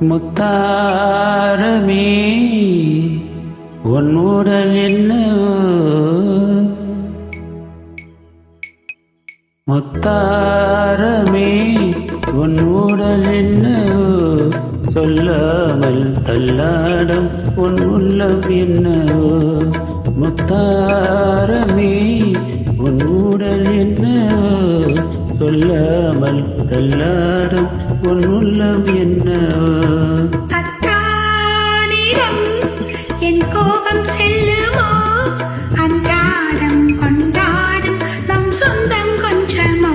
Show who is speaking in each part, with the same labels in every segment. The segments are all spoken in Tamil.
Speaker 1: முத்தாரமே உன் உடல் என்ன முத்தாரமே உன் உடல் என்ன சொல்லாமல் தள்ளாடும் உன் உள்ளம் என்ன முத்தாரமே உன் உடல் என்ன சொல்லாமல் தள்ளாடும் உன் உள்ளம் என்ன
Speaker 2: அத்தானிடம் என் கோபம் செல்லுமோ அன்றாடம் கொண்டாடும் நம் சொந்தம் கொஞ்சமோ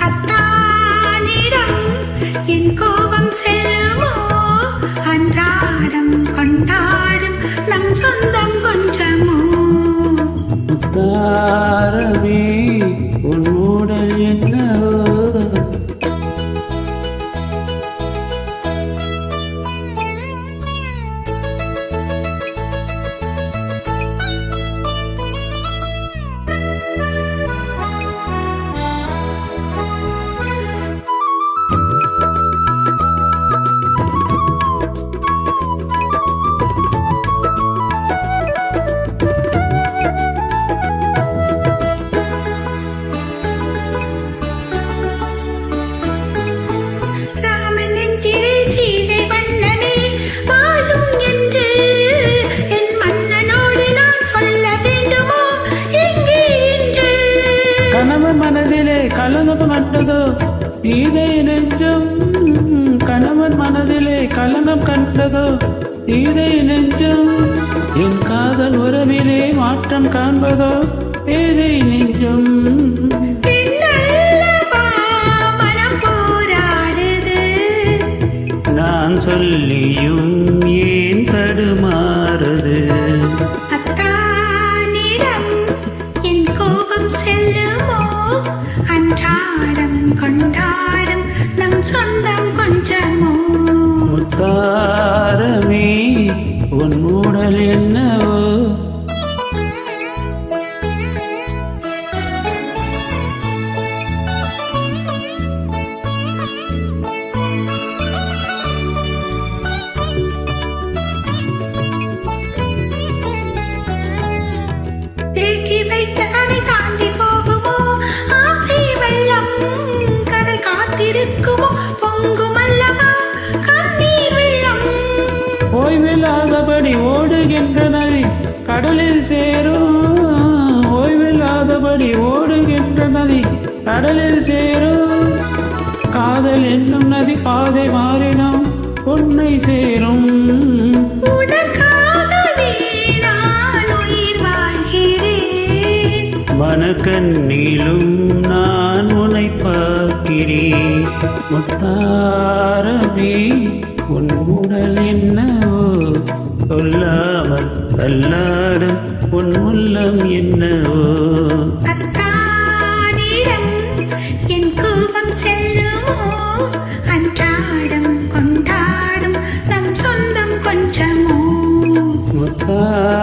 Speaker 2: அத்தானிடம் என் கோபம் செல்லுமோ அன்றாடம் கொண்டாடும் நம் சொந்தம் கொஞ்சமோ
Speaker 1: முத்தாரமே உன் உடல் என்ன கணவன் மனதிலே கலங்கம் கண்டதோ சீதை நெஞ்சம் கணவன் மனதிலே கலங்கம் கண்டதோ சீதை நெஞ்சம் என் காதல் உறவிலே மாற்றம் காண்பதோ பேதை நெஞ்சம் நான் சொல்லியும் ஏன் தடுமாறுது
Speaker 2: அன்றாடம் கொண்டாடும் நம் சொந்தம் கொஞ்சமோ
Speaker 1: முத்தாரமே உன் உடல் என்னவோ
Speaker 2: தேக்கி வைத்த அணை தாண்டி போகுமோ ஆசை வெள்ளம் கடல் காத்திருக்குமோ பொங்கும் அல்லவா கண்ணீர் வெள்ளம்
Speaker 1: ஓய்வில்லாதபடி ஓடுகின்ற நதி கடலில் சேரும் ஓய்வில்லாதபடி ஓடுகின்ற நதி கடலில் சேரும் காதல் என்னும் நதி பாதை மாறினோம் உன்னை சேரும் மனக்கண்ணிலும் நான் உன்னை பார்க்கிறேன் முத்தாரமே உன் உடல் என்னவோ சொல்லாமல் தள்ளாடும் உன் உள்ளம் என்னவோ
Speaker 2: அத்தானிடம் என் கோபம் செல்லுமோ அன்றாடம் கொண்டாடும் நம் சொந்தம் கொஞ்சமோ
Speaker 1: முத்தாரமே